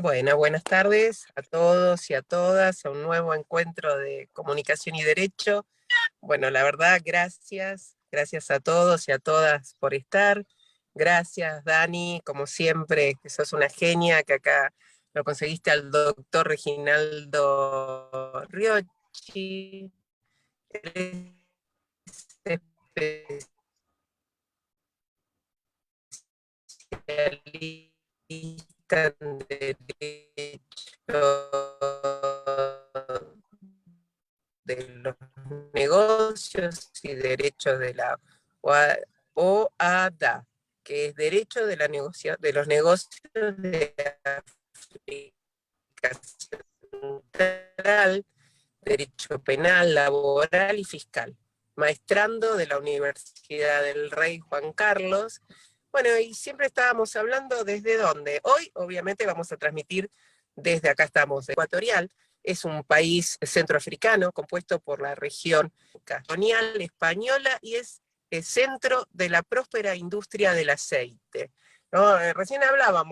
Bueno, buenas tardes a todos y a todas, a un nuevo encuentro de comunicación y derecho. Bueno, la verdad, gracias a todos y a todas por estar. Gracias, Dani, como siempre, que sos una genia, que acá lo conseguiste al doctor Reginaldo Riochi, especialista en derecho de los negocios y derechos de la OADA, que es Derecho de los Negocios de África Central, Derecho Penal, Laboral y Fiscal, maestrando de la Universidad del Rey Juan Carlos. Bueno, y siempre estábamos hablando desde dónde. Hoy, obviamente, vamos a transmitir desde acá estamos, Ecuatorial. Es un país centroafricano compuesto por la región colonial española y es el centro de la próspera industria del aceite. ¿No? Recién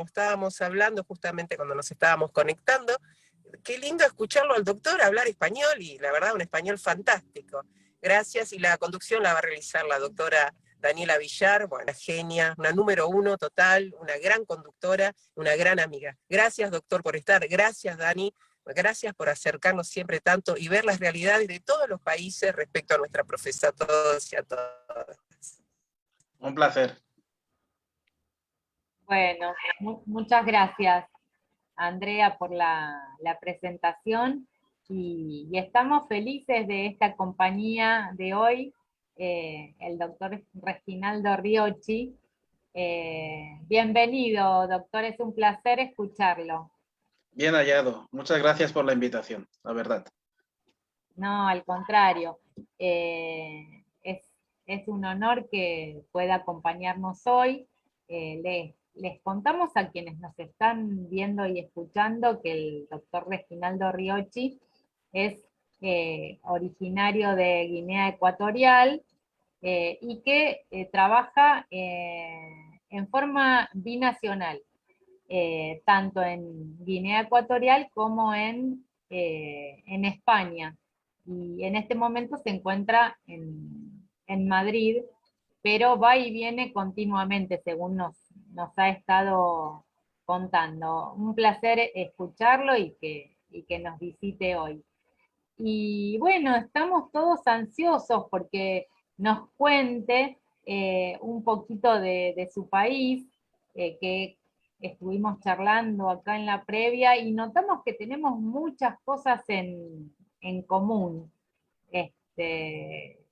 estábamos hablando justamente cuando nos estábamos conectando. Qué lindo escucharlo al doctor hablar español y la verdad un español fantástico. Gracias, y la conducción la va a realizar la doctora Daniela Villar, bueno, genia, una número uno total, una gran conductora, una gran amiga. Gracias, doctor, por estar. Gracias, Dani. Gracias por acercarnos siempre tanto y ver las realidades de todos los países respecto a nuestra profesión, a todos y a todas. Un placer. Bueno, muchas gracias, Andrea, por la presentación y estamos felices de esta compañía de hoy, el doctor Reginaldo Riochi. Bienvenido, doctor, es un placer escucharlo. Bien hallado. Muchas gracias por la invitación, la verdad. No, al contrario. Es un honor que pueda acompañarnos hoy. Les contamos a quienes nos están viendo y escuchando que el doctor Reginaldo Riochi es originario de Guinea Ecuatorial y que trabaja en forma binacional, tanto en Guinea Ecuatorial como en España. Y en este momento se encuentra en Madrid, pero va y viene continuamente, según nos ha estado contando. Un placer escucharlo y que nos visite hoy. Y bueno, estamos todos ansiosos porque nos cuente un poquito de su país, que estuvimos charlando acá en la previa y notamos que tenemos muchas cosas en común.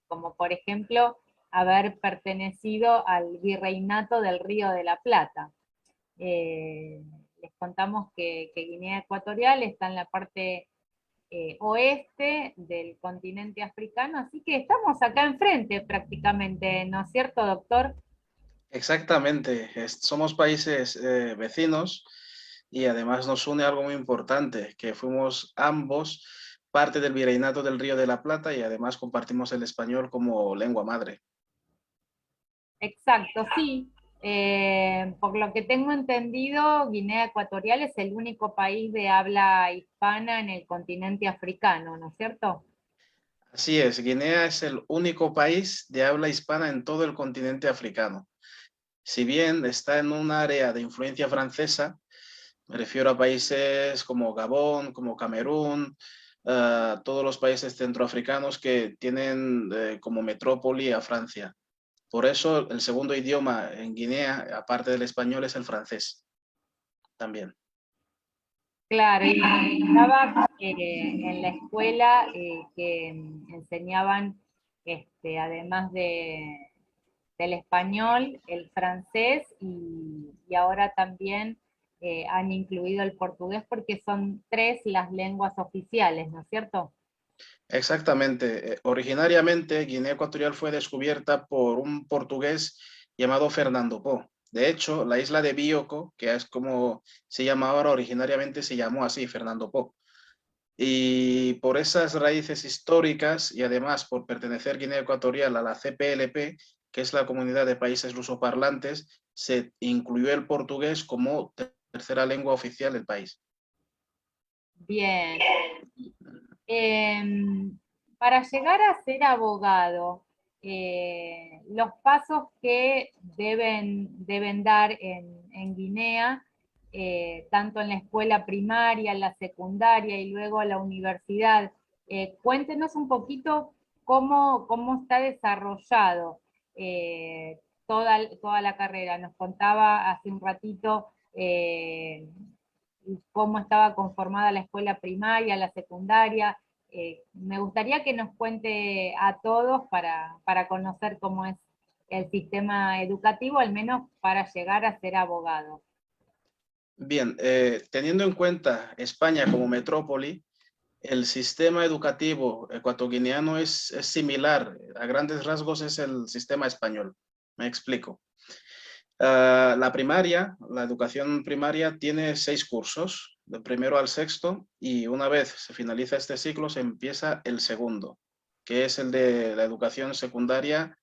Como por ejemplo, haber pertenecido al virreinato del Río de la Plata. Les contamos que Guinea Ecuatorial está en la parte oeste del continente africano, así que estamos acá enfrente prácticamente, ¿no es cierto, doctor? Exactamente. Somos países vecinos y además nos une algo muy importante, que fuimos ambos parte del Virreinato del Río de la Plata y además compartimos el español como lengua madre. Exacto, sí. Por lo que tengo entendido, Guinea Ecuatorial es el único país de habla hispana en el continente africano, ¿no es cierto? Así es, Guinea es el único país de habla hispana en todo el continente africano. Si bien está en un área de influencia francesa, me refiero a países como Gabón, como Camerún, todos los países centroafricanos que tienen como metrópoli a Francia. Por eso el segundo idioma en Guinea, aparte del español, es el francés también. Claro, y estaba en la escuela que enseñaban, además del español, el francés y ahora también han incluido el portugués porque son tres las lenguas oficiales, ¿no es cierto? Exactamente. Originariamente, Guinea Ecuatorial fue descubierta por un portugués llamado Fernando Po. De hecho, la isla de Bioko, que es como se llama ahora, originariamente se llamó así, Fernando Po. Y por esas raíces históricas y además por pertenecer Guinea Ecuatorial a la CPLP, que es la Comunidad de Países Lusoparlantes, se incluyó el portugués como tercera lengua oficial del país. Bien. Para llegar a ser abogado, los pasos que deben dar en Guinea, tanto en la escuela primaria, la secundaria y luego la universidad, cuéntenos un poquito cómo está desarrollado toda la carrera. Nos contaba hace un ratito cómo estaba conformada la escuela primaria, la secundaria. Me gustaría que nos cuente a todos para conocer cómo es el sistema educativo, al menos para llegar a ser abogado. Bien, teniendo en cuenta España como metrópoli, el sistema educativo ecuatoguineano es similar, a grandes rasgos es el sistema español. Me explico. La primaria, la educación primaria tiene 6 cursos, del primero al sexto, y una vez se finaliza este ciclo se empieza el segundo, que es el de la educación secundaria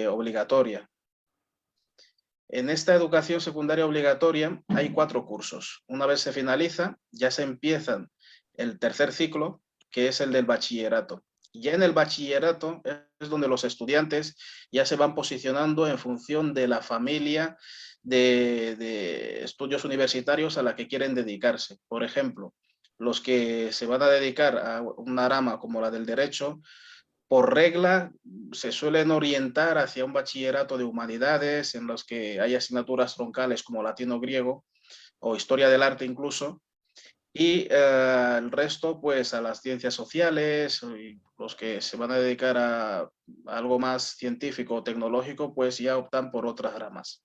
obligatoria. En esta educación secundaria obligatoria hay 4 cursos. Una vez se finaliza, ya se empieza el tercer ciclo, que es el del bachillerato. Ya en el bachillerato es donde los estudiantes ya se van posicionando en función de la familia de estudios universitarios a la que quieren dedicarse. Por ejemplo, los que se van a dedicar a una rama como la del derecho, por regla se suelen orientar hacia un bachillerato de humanidades en los que hay asignaturas troncales como latino-griego o historia del arte incluso, y el resto pues a las ciencias sociales, y los que se van a dedicar a algo más científico o tecnológico pues ya optan por otras ramas.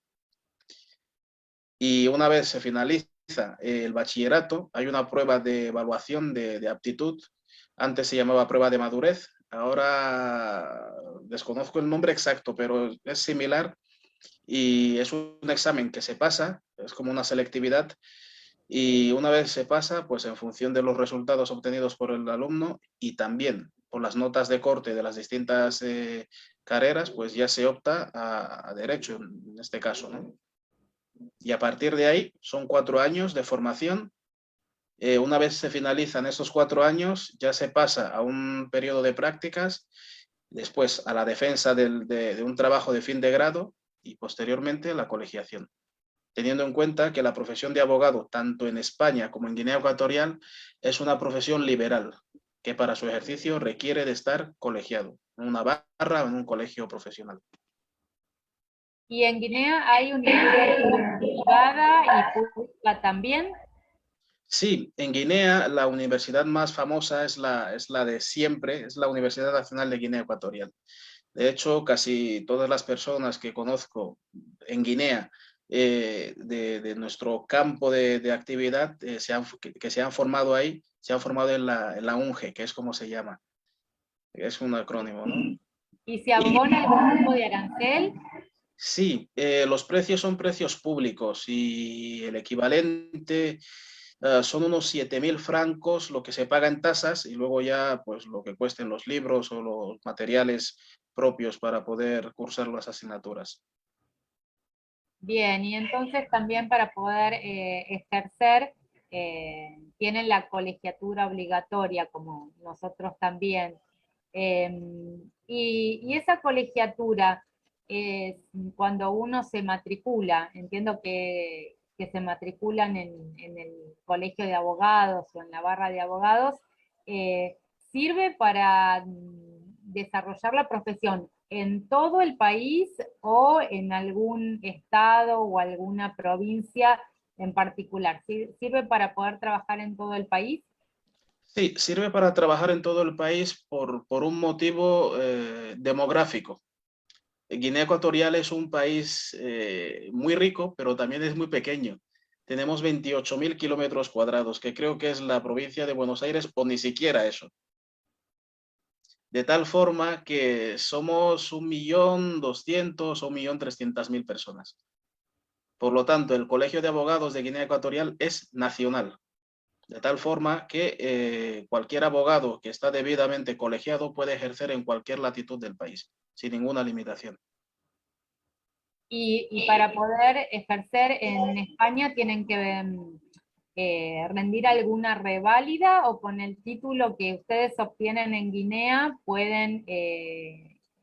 Y una vez se finaliza el bachillerato, hay una prueba de evaluación de aptitud. Antes se llamaba prueba de madurez, ahora desconozco el nombre exacto, pero es similar y es un examen que se pasa, es como una selectividad, y una vez se pasa, pues en función de los resultados obtenidos por el alumno y también por las notas de corte de las distintas carreras, pues ya se opta a derecho en este caso, ¿no? Y a partir de ahí son 4 años de formación. Una vez se finalizan esos 4 años, ya se pasa a un periodo de prácticas, después a la defensa de un trabajo de fin de grado y posteriormente la colegiación. Teniendo en cuenta que la profesión de abogado, tanto en España como en Guinea Ecuatorial, es una profesión liberal, que para su ejercicio requiere de estar colegiado, en una barra o en un colegio profesional. ¿Y en Guinea hay universidad privada y pública también? Sí, en Guinea la universidad más famosa es la de siempre, es la Universidad Nacional de Guinea Ecuatorial. De hecho, casi todas las personas que conozco en Guinea de nuestro campo de actividad que se han formado ahí, se han formado en la UNGE, que es como se llama. Es un acrónimo, ¿no? ¿Y se abona algún tipo de arancel? Sí, los precios son precios públicos y el equivalente son unos 7.000 francos lo que se paga en tasas y luego ya pues lo que cuesten los libros o los materiales propios para poder cursar las asignaturas. Bien, y entonces también para poder ejercer, tienen la colegiatura obligatoria, como nosotros también. Y esa colegiatura es cuando uno se matricula, entiendo que se matriculan en el colegio de abogados o en la barra de abogados, sirve para desarrollar la profesión en todo el país o en algún estado o alguna provincia en particular. ¿Sirve para poder trabajar en todo el país? Sí, sirve para trabajar en todo el país por un motivo demográfico. Guinea Ecuatorial es un país muy rico, pero también es muy pequeño. Tenemos 28.000 kilómetros cuadrados, que creo que es la provincia de Buenos Aires, o ni siquiera eso. De tal forma que somos 1.200.000 o 1.300.000 personas. Por lo tanto, el Colegio de Abogados de Guinea Ecuatorial es nacional, de tal forma que cualquier abogado que está debidamente colegiado puede ejercer en cualquier latitud del país, sin ninguna limitación. Y para poder ejercer en España tienen que rendir alguna reválida, o con el título que ustedes obtienen en Guinea pueden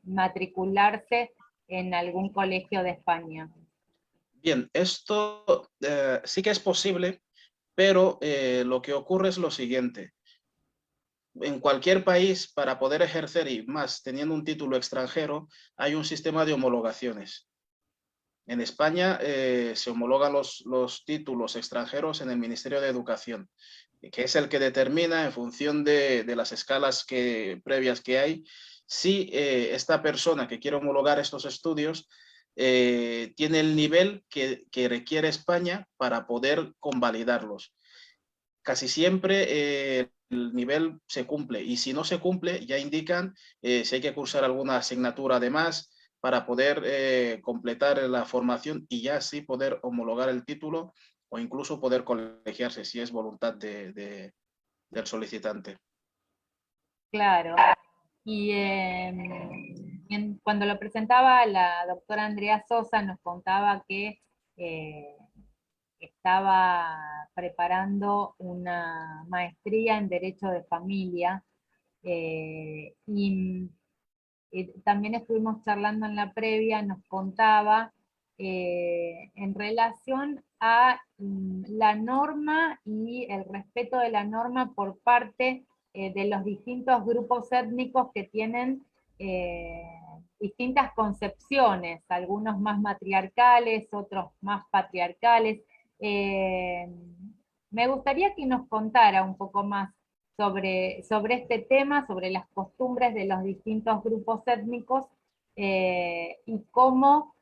matricularse en algún colegio de España? Bien, esto sí que es posible, pero lo que ocurre es lo siguiente. En cualquier país, para poder ejercer, y más teniendo un título extranjero, hay un sistema de homologaciones. En España se homologan los títulos extranjeros en el Ministerio de Educación, que es el que determina, en función de las escalas previas que hay, si esta persona que quiere homologar estos estudios tiene el nivel que requiere España para poder convalidarlos. Casi siempre el nivel se cumple, y si no se cumple ya indican si hay que cursar alguna asignatura además para poder completar la formación y ya así poder homologar el título, o incluso poder colegiarse si es voluntad del solicitante. Claro. Y cuando lo presentaba la doctora Andrea Sosa, nos contaba que estaba preparando una maestría en Derecho de Familia, y también estuvimos charlando en la previa, nos contaba en relación a la norma y el respeto de la norma por parte de los distintos grupos étnicos que tienen distintas concepciones, algunos más matriarcales, otros más patriarcales. Me gustaría que nos contara un poco más sobre este tema, sobre las costumbres de los distintos grupos étnicos, y cómo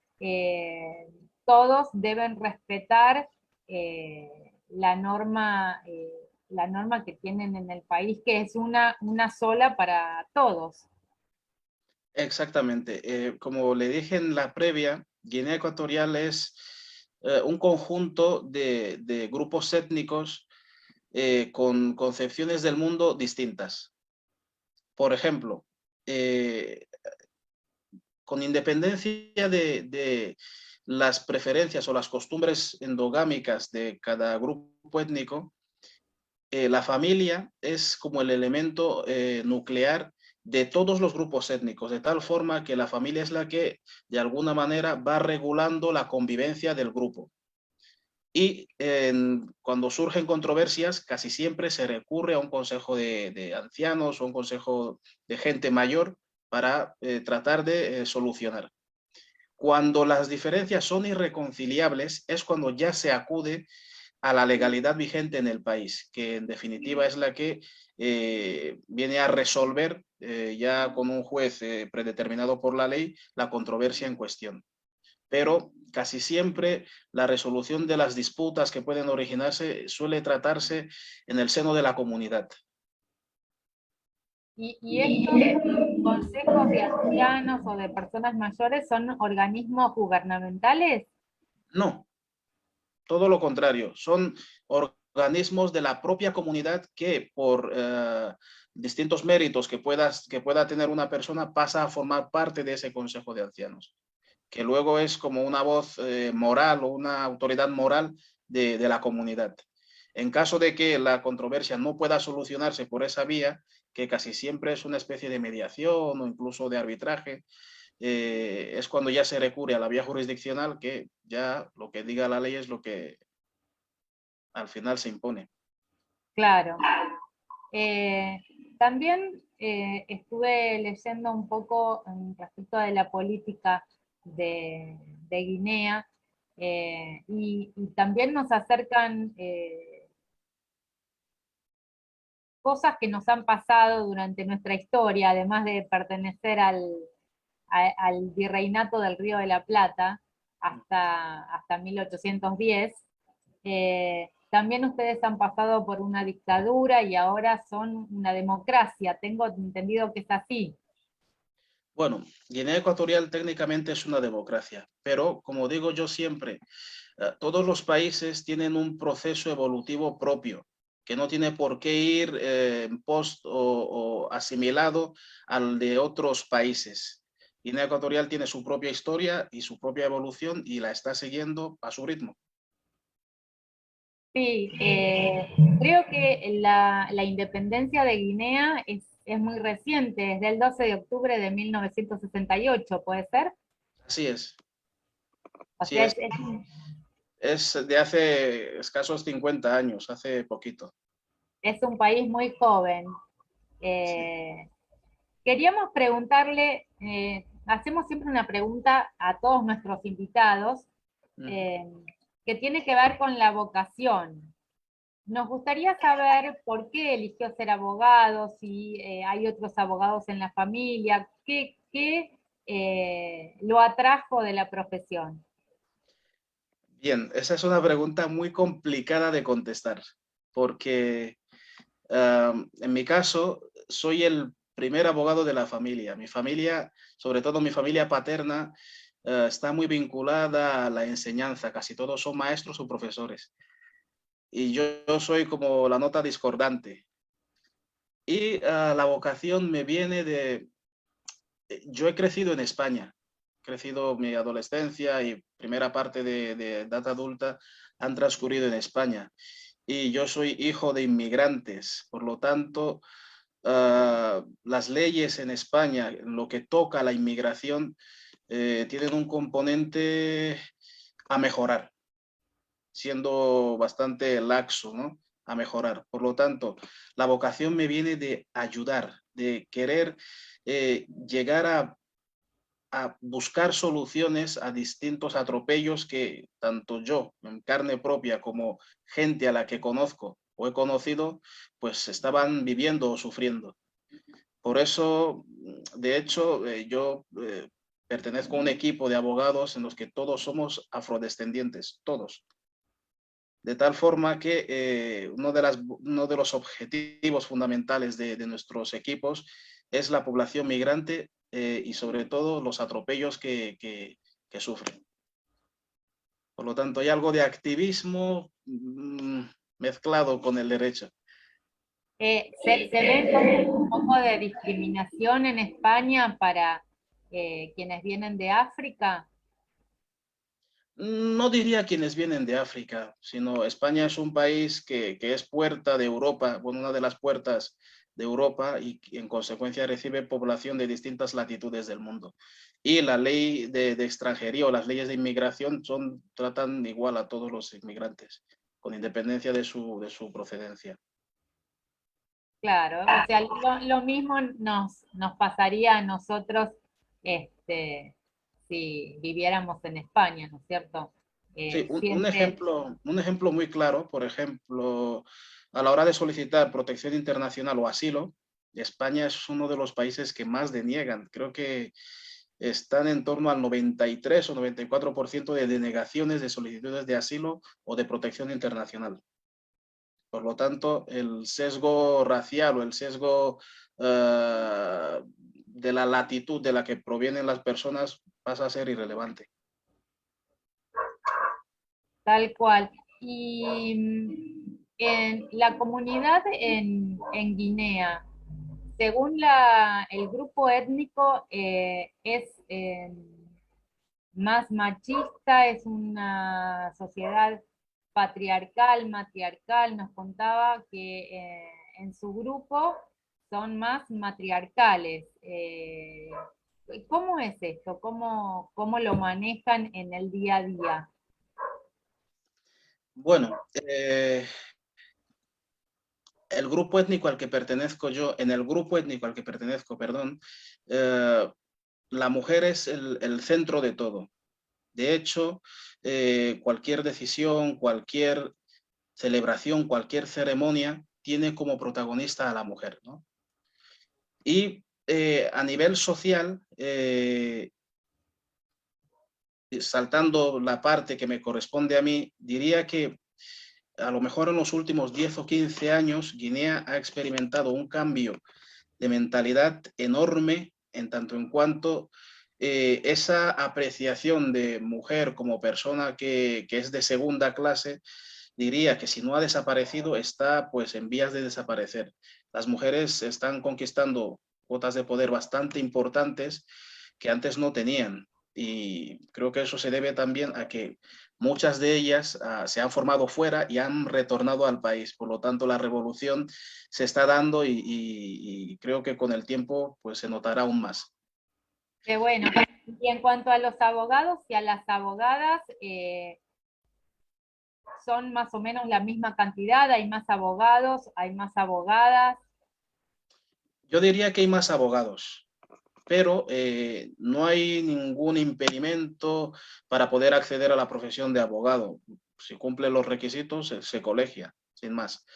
todos deben respetar la norma que tienen en el país, que es una sola para todos. Exactamente. Como le dije en la previa, Guinea Ecuatorial es un conjunto de grupos étnicos con concepciones del mundo distintas. Por ejemplo, con independencia de las preferencias o las costumbres endogámicas de cada grupo étnico, la familia es como el elemento nuclear de todos los grupos étnicos, de tal forma que la familia es la que de alguna manera va regulando la convivencia del grupo. Y cuando surgen controversias, casi siempre se recurre a un consejo de ancianos o un consejo de gente mayor para tratar de solucionar. Cuando las diferencias son irreconciliables es cuando ya se acude a la legalidad vigente en el país, que en definitiva es la que viene a resolver ya con un juez predeterminado por la ley la controversia en cuestión. Pero casi siempre la resolución de las disputas que pueden originarse suele tratarse en el seno de la comunidad. ¿Y estos consejos de ancianos o de personas mayores son organismos gubernamentales? No, todo lo contrario, son organismos de la propia comunidad que por distintos méritos que pueda tener una persona pasa a formar parte de ese consejo de ancianos, que luego es como una voz moral o una autoridad moral de la comunidad. En caso de que la controversia no pueda solucionarse por esa vía, que casi siempre es una especie de mediación o incluso de arbitraje, es cuando ya se recurre a la vía jurisdiccional, que ya lo que diga la ley es lo que al final se impone. Claro. También estuve leyendo un poco respecto de la política de Guinea, y también nos acercan cosas que nos han pasado durante nuestra historia, además de pertenecer al virreinato del Río de la Plata hasta 1810. También ustedes han pasado por una dictadura y ahora son una democracia. Tengo entendido que es así. Bueno, Guinea Ecuatorial técnicamente es una democracia, pero como digo yo siempre, todos los países tienen un proceso evolutivo propio, que no tiene por qué ir post o asimilado al de otros países. Guinea Ecuatorial tiene su propia historia y su propia evolución y la está siguiendo a su ritmo. Sí, creo que la independencia de Guinea es muy reciente, es del 12 de octubre de 1968, ¿puede ser? Así es. O Sí, sea, es de hace escasos 50 años, hace poquito. es un país muy joven. Sí. Eh, Queríamos preguntarle, hacemos siempre una pregunta a todos nuestros invitados, Ujú. eh, que tiene que ver con la vocación. Nos gustaría saber por qué eligió ser abogado, si hay otros abogados en la familia, qué lo atrajo de la profesión. Bien, esa es una pregunta muy complicada de contestar, porque en mi caso soy el primer abogado de la familia. Mi familia, sobre todo mi familia paterna, está muy vinculada a la enseñanza. Casi todos son maestros o profesores. Y yo soy como la nota discordante. Y la vocación me viene de... Yo he crecido en España. He crecido mi adolescencia y primera parte de edad adulta han transcurrido en España. Y yo soy hijo de inmigrantes. Por lo tanto, las leyes en España, en lo que toca a la inmigración, tienen un componente a mejorar, siendo bastante laxo, ¿no? A mejorar. Por lo tanto, la vocación me viene de ayudar, de querer llegar a buscar soluciones a distintos atropellos que tanto yo, en carne propia, como gente a la que conozco o he conocido, pues estaban viviendo o sufriendo. Por eso, de hecho, yo pertenezco a un equipo de abogados en los que todos somos afrodescendientes, todos. De tal forma que uno de los objetivos fundamentales de nuestros equipos es la población migrante y sobre todo los atropellos que sufren. Por lo tanto, hay algo de activismo mezclado con el derecho. ¿Se ve como un poco de discriminación en España para quienes vienen de África? No diría quienes vienen de África, sino España es un país que es puerta de Europa, bueno, una de las puertas de Europa y en consecuencia recibe población de distintas latitudes del mundo. Y la ley de extranjería o las leyes de inmigración tratan igual a todos los inmigrantes, con independencia de su procedencia. Claro, o sea, lo mismo nos pasaría a nosotros este, si viviéramos en España, ¿no es cierto? Sí, Siempre, un ejemplo muy claro, por ejemplo, a la hora de solicitar protección internacional o asilo, España es uno de los países que más deniegan. Creo que están en torno al 93 o 94% de denegaciones de solicitudes de asilo o de protección internacional. Por lo tanto, el sesgo racial o el sesgo de la latitud de la que provienen las personas pasa a ser irrelevante. tal cual. Y en la comunidad en Guinea, según el grupo étnico, es más machista, es una sociedad patriarcal, matriarcal. Nos contaba que en su grupo son más matriarcales. ¿Cómo es esto? ¿Cómo lo manejan en el día a día? Bueno, el grupo étnico al que pertenezco yo, en el grupo étnico al que pertenezco, perdón, la mujer es el centro de todo. De hecho, cualquier decisión, cualquier celebración, cualquier ceremonia tiene como protagonista a la mujer, ¿no? Y a nivel social, saltando la parte que me corresponde a mí, diría que a lo mejor en los últimos 10 o 15 años, Guinea ha experimentado un cambio de mentalidad enorme en tanto en cuanto esa apreciación de mujer como persona que es de segunda clase, diría que si no ha desaparecido, está pues en vías de desaparecer. Las mujeres están conquistando cuotas de poder bastante importantes que antes no tenían. y creo que eso se debe también a que muchas de ellas se han formado fuera y han retornado al país. Por lo tanto, la revolución se está dando y creo que con el tiempo pues, se notará aún más. Qué bueno. Y en cuanto a los abogados y a las abogadas, ¿son más o menos la misma cantidad? ¿Hay más abogados? ¿Hay más abogadas? Yo diría que hay más abogados, pero no hay ningún impedimento para poder acceder a la profesión de abogado. Si cumple los requisitos, se colegia, sin más.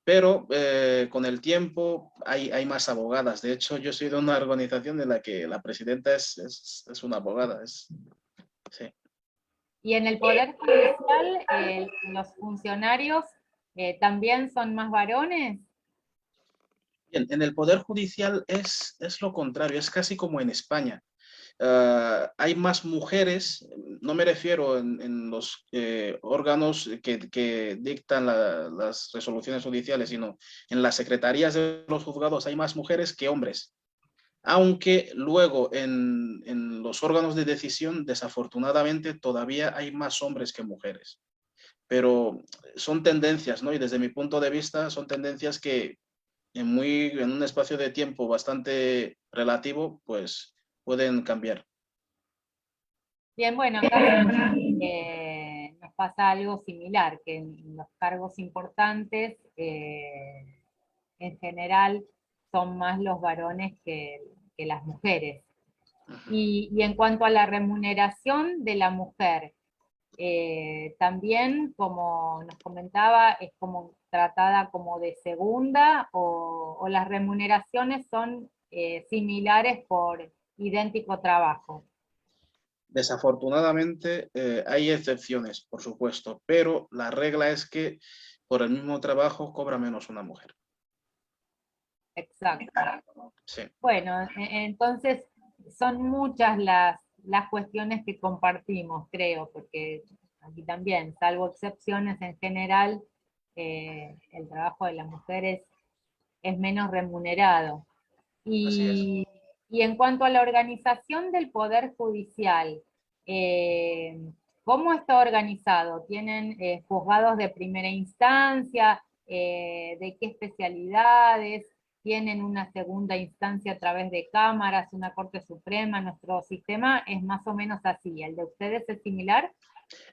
Pero con el tiempo hay más abogadas. De hecho, yo soy de una organización en la que la presidenta es una abogada. Sí. Y en el Poder Judicial, los funcionarios también son más varones. Bien, en el Poder Judicial es lo contrario, es casi como en España. Hay más mujeres, no me refiero en los órganos que dictan las resoluciones judiciales, sino en las secretarías de los juzgados hay más mujeres que hombres. Aunque luego en los órganos de decisión, desafortunadamente, todavía hay más hombres que mujeres. Pero son tendencias, ¿no? Y desde mi punto de vista son tendencias que en un espacio de tiempo bastante relativo, pues pueden cambiar. Bien, bueno, acá nos pasa algo similar, que en los cargos importantes, en general, son más los varones que las mujeres. Y en cuanto a la remuneración de la mujer, también, como nos comentaba, es como tratada como de segunda, o las remuneraciones son similares por idéntico trabajo. Desafortunadamente hay excepciones, por supuesto, pero la regla es que por el mismo trabajo cobra menos una mujer. Exacto. Sí. Bueno, entonces son muchas las cuestiones que compartimos, creo, porque aquí también, salvo excepciones en general, el trabajo de las mujeres es menos remunerado. Así es. Y en cuanto a la organización del Poder Judicial, eh, ¿cómo está organizado? ¿Tienen juzgados de primera instancia? ¿De qué especialidades? ¿Tienen una segunda instancia a través de cámaras, una Corte Suprema? Nuestro sistema es más o menos así. ¿El de ustedes es similar?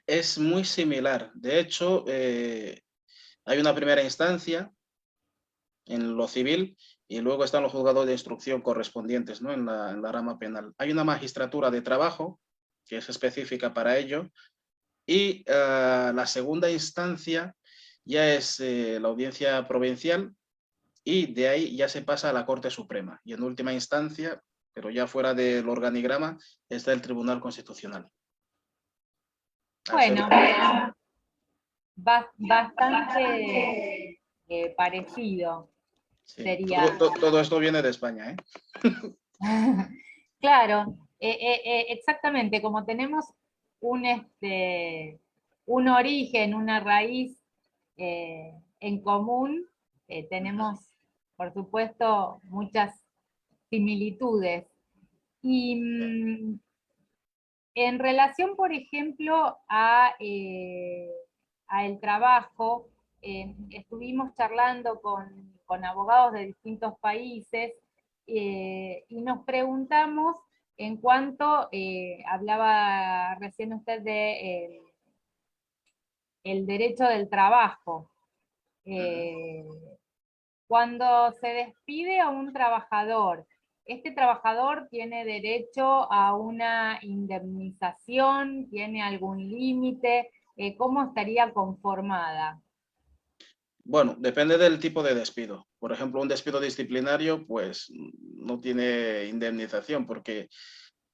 Es muy similar. De hecho, hay una primera instancia en lo civil y luego están los juzgados de instrucción correspondientes, ¿no? En la rama penal. Hay una magistratura de trabajo que es específica para ello y la segunda instancia ya es la audiencia provincial y de ahí ya se pasa a la Corte Suprema. Y en última instancia, pero ya fuera del organigrama, está el Tribunal Constitucional. Bueno, bastante parecido Sí. sería. Todo esto viene de España, ¿eh? Claro, exactamente, como tenemos un, un origen, una raíz en común, tenemos, por supuesto, muchas similitudes. Y en relación, por ejemplo, a el trabajo, estuvimos charlando con abogados de distintos países y nos preguntamos en cuanto, hablaba recién usted de el derecho del trabajo. Cuando se despide a un trabajador, ¿este trabajador tiene derecho a una indemnización? ¿Tiene algún límite? ¿Cómo estaría conformada? Bueno, depende del tipo de despido. Por ejemplo, un despido disciplinario, pues no tiene indemnización porque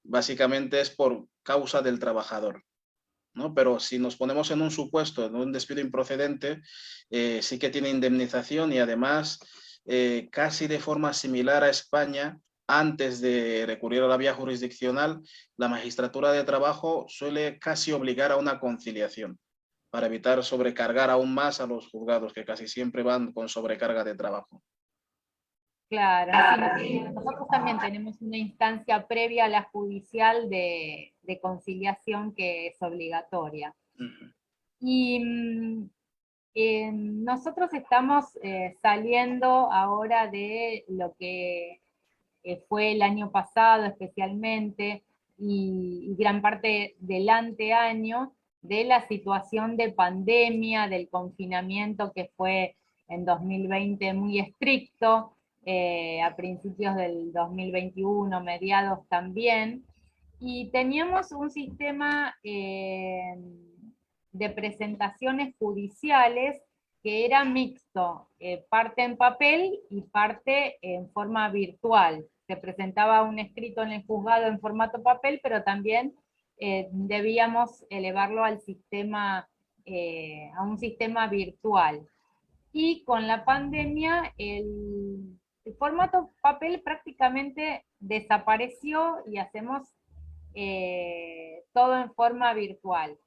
básicamente es por causa del trabajador, ¿no? Pero si nos ponemos en un supuesto, en un despido improcedente, sí que tiene indemnización y además casi de forma similar a España, antes de recurrir a la vía jurisdiccional, la magistratura de trabajo suele casi obligar a una conciliación para evitar sobrecargar aún más a los juzgados, que casi siempre van con sobrecarga de trabajo. Claro, sí, nosotros también tenemos una instancia previa a la judicial de conciliación que es obligatoria. Ujú. Y nosotros estamos saliendo ahora de lo que fue el año pasado especialmente, y gran parte del anteaño, de la situación de pandemia, del confinamiento que fue en 2020 muy estricto, a principios del 2021, mediados también, y teníamos un sistema de presentaciones judiciales que era mixto, parte en papel y parte en forma virtual. Se presentaba un escrito en el juzgado en formato papel, pero también debíamos elevarlo al sistema, a un sistema virtual. Y con la pandemia el formato papel prácticamente desapareció y hacemos todo en forma virtual.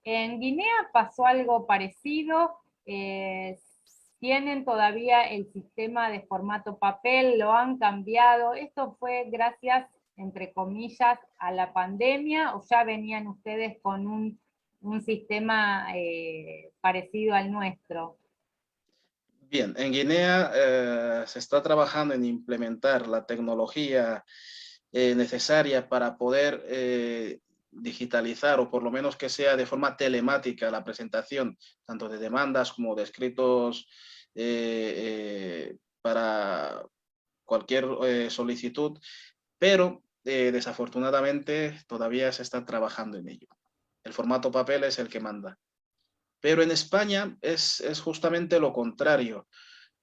En Guinea pasó algo parecido, tienen todavía el sistema de formato papel, lo han cambiado. ¿Esto fue gracias, entre comillas, a la pandemia, o ya venían ustedes con un sistema parecido al nuestro? Bien, en Guinea se está trabajando en implementar la tecnología necesaria para poder digitalizar, o por lo menos que sea de forma telemática, la presentación tanto de demandas como de escritos para cualquier solicitud, pero desafortunadamente todavía se está trabajando en ello. El formato papel es el que manda. Pero en España es justamente lo contrario.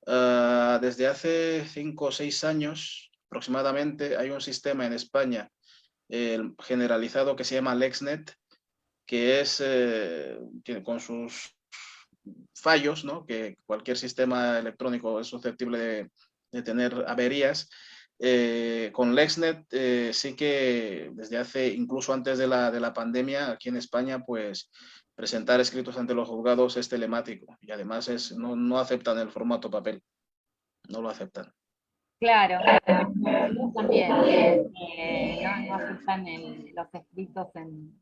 Desde hace 5 o 6 años aproximadamente hay un sistema en España generalizado que se llama LexNet, que es con sus fallos, ¿no? Que cualquier sistema electrónico es susceptible de tener averías. Con LexNet sí que desde hace, incluso antes de la pandemia, aquí en España, pues presentar escritos ante los juzgados es telemático, y además no aceptan el formato papel, no lo aceptan. Claro, nosotros también no aceptan los escritos en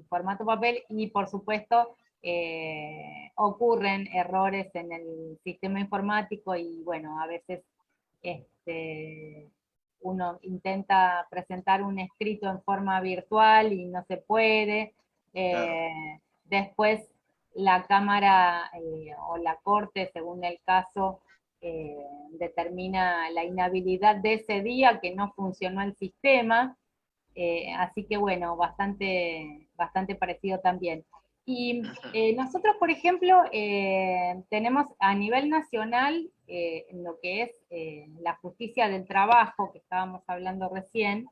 formato papel, y por supuesto ocurren errores en el sistema informático, y bueno, a veces uno intenta presentar un escrito en forma virtual y no se puede. Claro. Después la Cámara o la Corte, según el caso, determina la inhabilidad de ese día que no funcionó el sistema, así que bueno, bastante parecido también. Y nosotros, por ejemplo, tenemos a nivel nacional, en lo que es la justicia del trabajo, que estábamos hablando recién,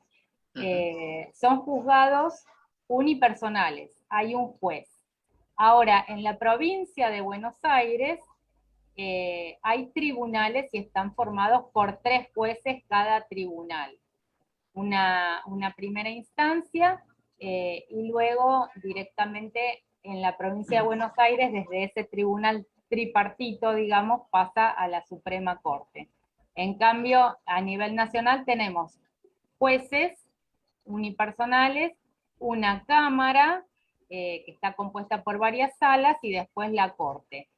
son juzgados unipersonales, hay un juez. Ahora, en la provincia de Buenos Aires, hay tribunales y están formados por 3 jueces cada tribunal. Una primera instancia y luego directamente en la provincia de Buenos Aires, desde ese tribunal tripartito, digamos, pasa a la Suprema Corte. En cambio, a nivel nacional tenemos jueces unipersonales, una cámara que está compuesta por varias salas, y después la Corte.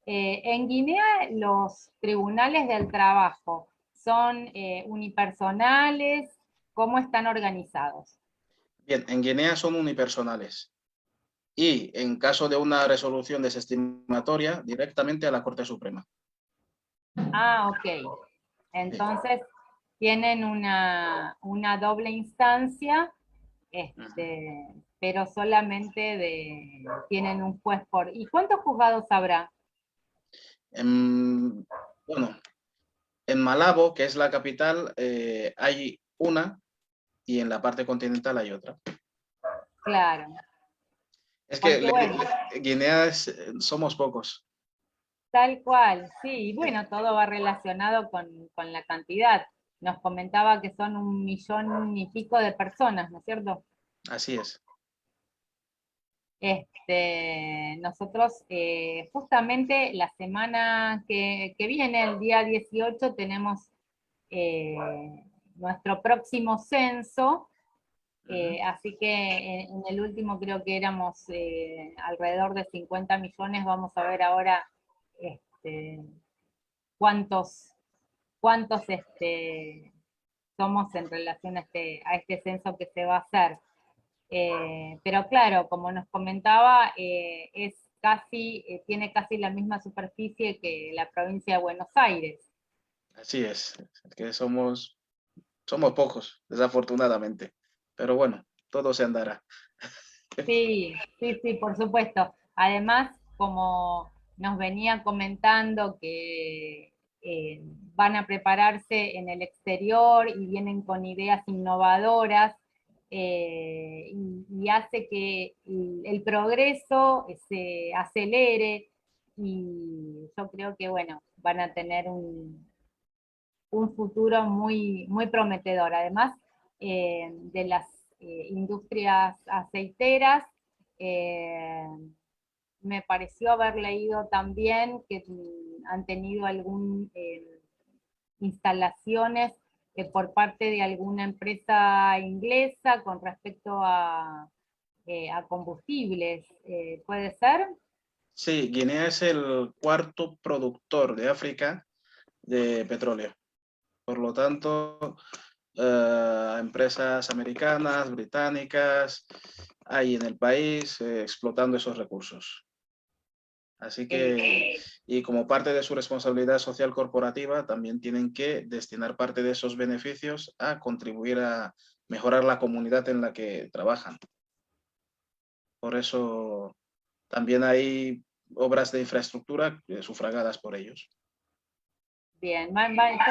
En Guinea los tribunales del trabajo son unipersonales. ¿Cómo están organizados? Bien, en Guinea son unipersonales, y en caso de una resolución desestimatoria, directamente a la Corte Suprema. Ah, ok. Sí. Entonces tienen una doble instancia, pero solamente tienen un juez por... ¿Y cuántos juzgados habrá? Bueno, en Malabo, que es la capital, hay una, y en la parte continental hay otra. Claro, Es que porque bueno, Guinea somos pocos. tal cual, sí, y Sí, bueno, todo va relacionado con la cantidad. Nos comentaba que son 1,000,000 y pico de personas, ¿no es cierto? así es. Nosotros justamente la semana que viene, el día 18, tenemos nuestro próximo censo. Así que en el último creo que éramos alrededor de 50 millones, vamos a ver ahora cuántos somos en relación a este censo que se va a hacer. Pero claro, como nos comentaba, tiene casi la misma superficie que la provincia de Buenos Aires. Así es que somos pocos, desafortunadamente. Pero bueno, todo se andará. Sí, sí, sí, por supuesto. Además, como nos venía comentando que van a prepararse en el exterior y vienen con ideas innovadoras, y hace que el progreso se acelere, y yo creo que, bueno, van a tener un futuro muy, muy prometedor. Además, de las industrias aceiteras, me pareció haber leído también que han tenido algunas instalaciones por parte de alguna empresa inglesa con respecto a combustibles. ¿Puede ser? Sí, Guinea es el cuarto productor de África de petróleo. Por lo tanto, empresas americanas, británicas, hay en el país explotando esos recursos. Así que, y como parte de su responsabilidad social corporativa, también tienen que destinar parte de esos beneficios a contribuir a mejorar la comunidad en la que trabajan. Por eso también hay obras de infraestructura sufragadas por ellos. Bien, yo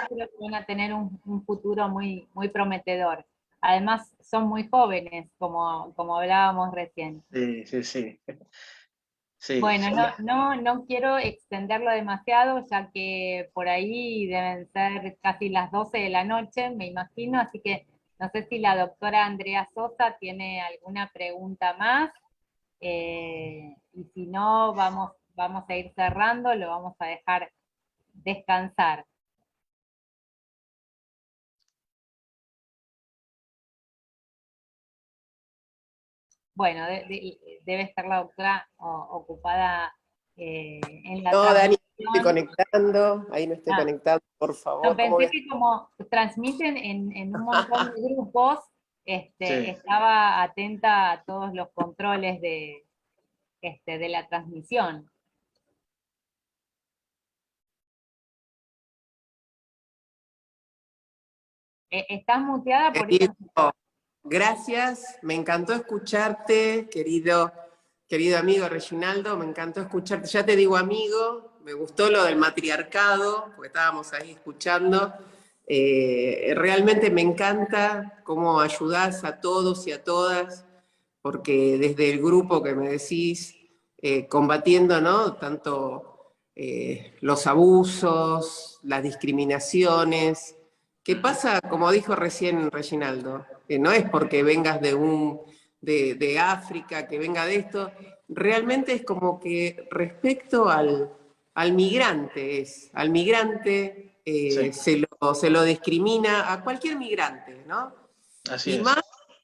creo que van a tener un futuro muy, muy prometedor. Además, son muy jóvenes, como hablábamos recién. Sí, sí, sí. Sí, Bueno, no quiero extenderlo demasiado, ya que por ahí deben ser casi las 12 de la noche, me imagino, así que no sé si la doctora Andrea Sosa tiene alguna pregunta más, y si no, vamos a ir cerrando, lo vamos a dejar descansar. Bueno, debe estar la doctora ocupada en la No, Dani, estoy transmisión. conectando, ahí no estoy conectando, por No, favor. ¿Cómo pensé ves? que como transmiten en un montón de grupos, sí. estaba atenta a todos los controles de la transmisión. Estás muteada, por eso... Querido, gracias, me encantó escucharte, querido amigo Reginaldo, me encantó escucharte, ya te digo amigo, me gustó lo del matriarcado, porque estábamos ahí escuchando. Realmente me encanta cómo ayudás a todos y a todas, porque desde el grupo que me decís, combatiendo, ¿no? Tanto los abusos, las discriminaciones. ¿Qué pasa, como dijo recién Reginaldo? Que no es porque vengas de África, que venga de esto, realmente es como que respecto al migrante, Sí, se lo discrimina a cualquier migrante, ¿no? así Y es. más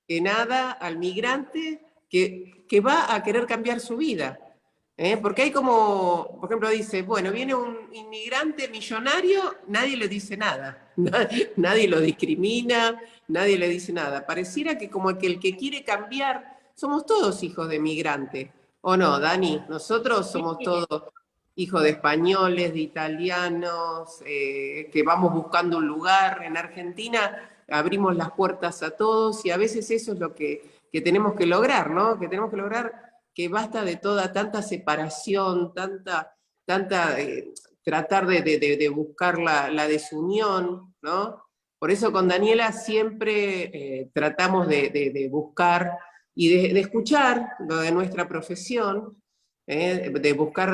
que nada al migrante que va a querer cambiar su vida. Porque hay como, por ejemplo, dice, bueno, viene un inmigrante millonario, nadie le dice nada, nadie lo discrimina, nadie le dice nada. Pareciera que como que el que quiere cambiar, somos todos hijos de migrantes, ¿o no, Dani? Nosotros somos todos hijos de españoles, de italianos, que vamos buscando un lugar en Argentina, abrimos las puertas a todos y a veces eso es lo que tenemos que lograr, ¿no? Que tenemos que lograr que basta de toda tanta separación, tanta tratar de buscar la desunión, ¿no? Por eso con Daniela siempre tratamos de buscar y de escuchar lo de nuestra profesión, de buscar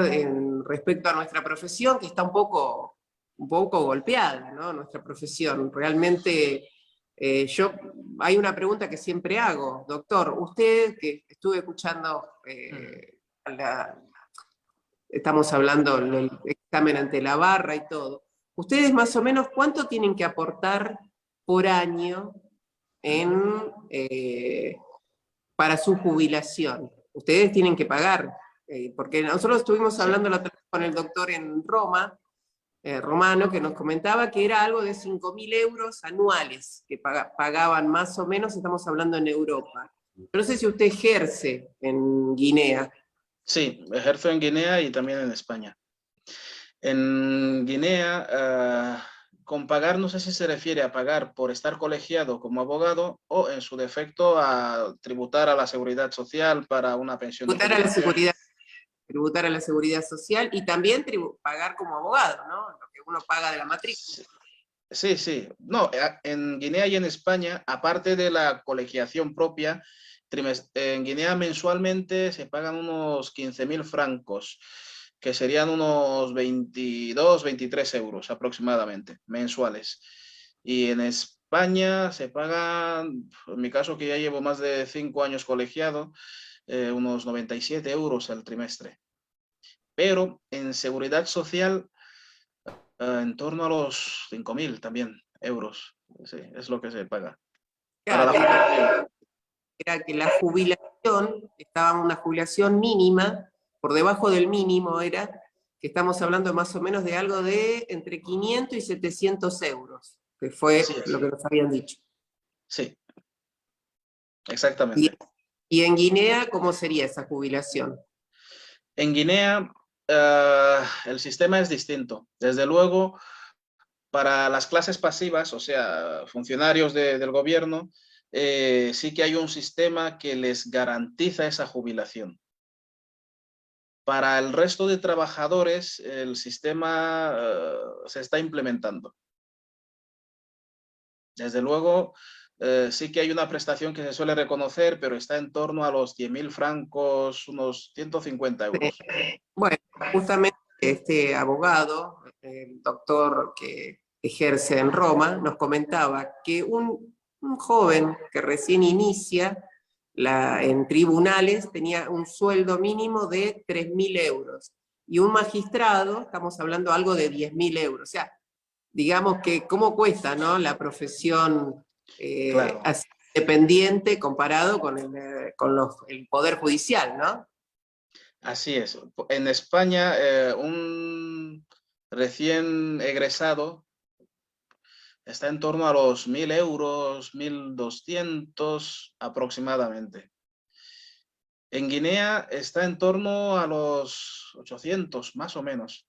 respecto a nuestra profesión, que está un poco golpeada, ¿no? Nuestra profesión. Realmente hay una pregunta que siempre hago, doctor, usted que estuve escuchando, estamos hablando del examen ante la barra y todo, ustedes más o menos ¿cuánto tienen que aportar por año para su jubilación? Ustedes tienen que pagar, porque nosotros estuvimos hablando la otra vez con el doctor en Roma, Romano, que nos comentaba que era algo de 5.000 euros anuales que pagaban más o menos, estamos hablando en Europa. No sé si usted ejerce en Guinea. Sí, ejerzo en Guinea y también en España. En Guinea, con pagar no sé si se refiere a pagar por estar colegiado como abogado o en su defecto a tributar a la seguridad social para una pensión de Tributar a la jubilación. seguridad, tributar a la seguridad social y también pagar como abogado, ¿no? Lo que uno paga de la matrícula. Sí, sí. No, en Guinea y en España, aparte de la colegiación propia, en Guinea mensualmente se pagan unos 15.000 francos, que serían unos 22, 23 euros aproximadamente, mensuales. Y en España se pagan, en mi caso que ya llevo más de 5 años colegiado, unos 97 euros al trimestre. Pero en seguridad social, en torno a los 5.000 también euros. Sí, es lo que se paga. Para la Claro, jubilación. era que la jubilación, estaba una jubilación mínima, por debajo del mínimo era, que estamos hablando más o menos de algo de entre 500 y 700 euros, que fue lo que nos habían dicho. Sí, Y, exactamente. y en Guinea, ¿cómo sería esa jubilación? En Guinea, el sistema es distinto. Desde luego, para las clases pasivas, o sea, funcionarios del gobierno, sí que hay un sistema que les garantiza esa jubilación. Para el resto de trabajadores, el sistema se está implementando. Desde luego, sí que hay una prestación que se suele reconocer, pero está en torno a los 10.000 francos, unos 150 euros. Bueno, justamente este abogado, el doctor que ejerce en Roma, nos comentaba que un joven que recién inicia en tribunales tenía un sueldo mínimo de 3.000 euros y un magistrado, estamos hablando algo de 10.000 euros. O sea, digamos que cómo cuesta, ¿no?, la profesión Claro. así independiente comparado con el Poder Judicial, ¿no? Así es. En España, un recién egresado está en torno a los 1.000 euros, 1.200 aproximadamente. En Guinea está en torno a los 800, más o menos.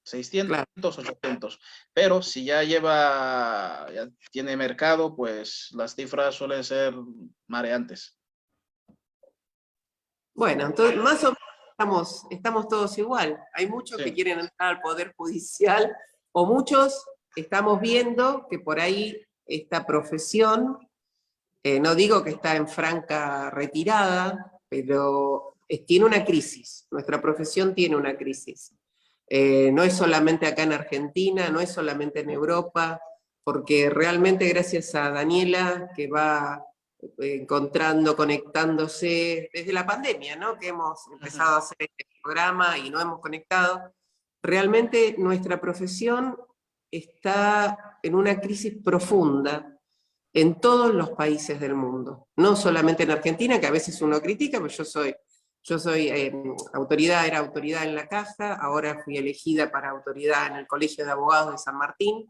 600, Claro. 800. Pero si ya tiene mercado, pues las cifras suelen ser mareantes. Bueno, entonces más o menos estamos todos igual. Hay muchos que Sí. quieren entrar al Poder Judicial, o muchos estamos viendo que por ahí esta profesión, no digo que está en franca retirada, pero tiene una crisis. Nuestra profesión tiene una crisis. No es solamente acá en Argentina, no es solamente en Europa, porque realmente gracias a Daniela, que va encontrando, conectándose desde la pandemia, ¿no?, que hemos empezado a hacer este programa y no hemos conectado, realmente nuestra profesión está en una crisis profunda en todos los países del mundo, no solamente en Argentina, que a veces uno critica, pero yo soy autoridad, era autoridad en la Caja, ahora fui elegida para autoridad en el Colegio de Abogados de San Martín,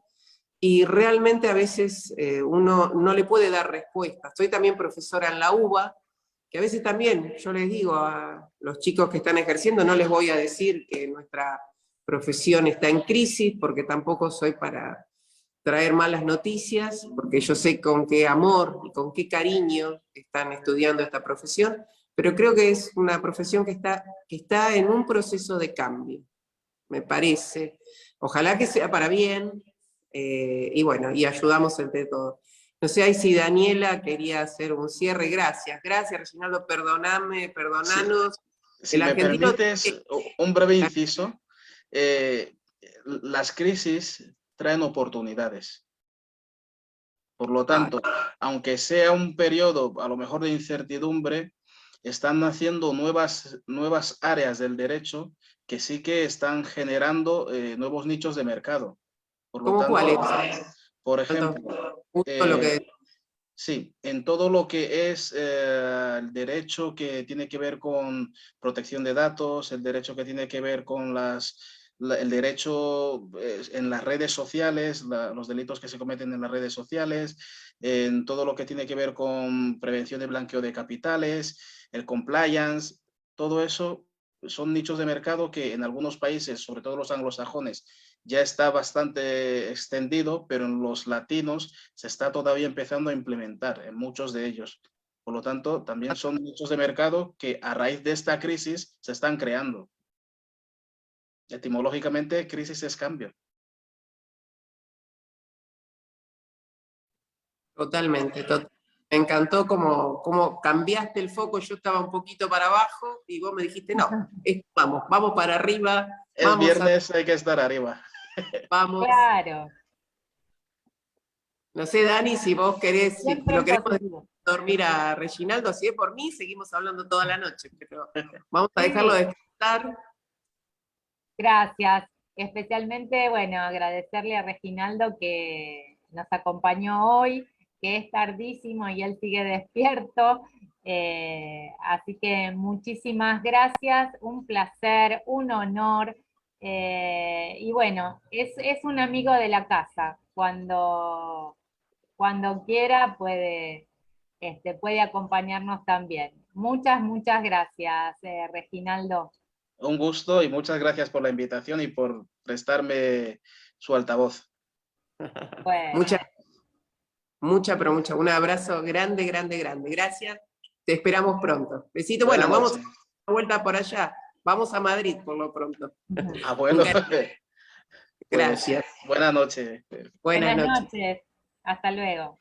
y realmente a veces uno no le puede dar respuesta. Soy también profesora en la UBA, que a veces también yo les digo a los chicos que están ejerciendo, no les voy a decir que nuestra profesión está en crisis, porque tampoco soy para traer malas noticias, porque yo sé con qué amor y con qué cariño están estudiando esta profesión, pero creo que es una profesión que está en un proceso de cambio, me parece. Ojalá que sea para bien, y bueno, y ayudamos entre todos. No sé ahí si Daniela quería hacer un cierre. Gracias, Reginaldo, perdonanos. Si El me argentino... permites un breve inciso, las crisis traen oportunidades. Por lo tanto, aunque sea un periodo a lo mejor de incertidumbre, están naciendo nuevas áreas del derecho que sí que están generando nuevos nichos de mercado. Por lo ¿Cómo tanto, cuáles? por ejemplo, Justo lo que... sí, en todo lo que es el derecho que tiene que ver con protección de datos, el derecho que tiene que ver con el derecho en las redes sociales, los delitos que se cometen en las redes sociales, en todo lo que tiene que ver con prevención de blanqueo de capitales, el compliance, todo eso son nichos de mercado que en algunos países, sobre todo los anglosajones, ya está bastante extendido, pero en los latinos se está todavía empezando a implementar en muchos de ellos. Por lo tanto, también son nichos de mercado que a raíz de esta crisis se están creando. Etimológicamente, crisis es cambio. Totalmente, me encantó cómo cambiaste el foco. Yo estaba un poquito para abajo y vos me dijiste, no, vamos para arriba, Es viernes, hay que estar arriba. vamos. Claro. No sé, Dani, si vos querés, si Siempre lo en queremos positivo. dormir a Reginaldo, si es por mí, seguimos hablando toda la noche, pero vamos a Sí. dejarlo descansar. Gracias. Especialmente, bueno, agradecerle a Reginaldo que nos acompañó hoy, que es tardísimo y él sigue despierto. Así que muchísimas gracias, un placer, un honor. Y bueno, es un amigo de la casa. Cuando quiera puede acompañarnos también. Muchas gracias, Reginaldo. Un gusto y muchas gracias por la invitación y por prestarme su altavoz. Bueno. Pero mucha. Un abrazo grande. Gracias. Te esperamos pronto. Besito. Buenas Bueno, vamos a noches. dar una vuelta por allá. Vamos a Madrid por lo pronto. Ah, bueno. Gracias. Pues, buenas noches. Buenas noches. Noches. Hasta luego.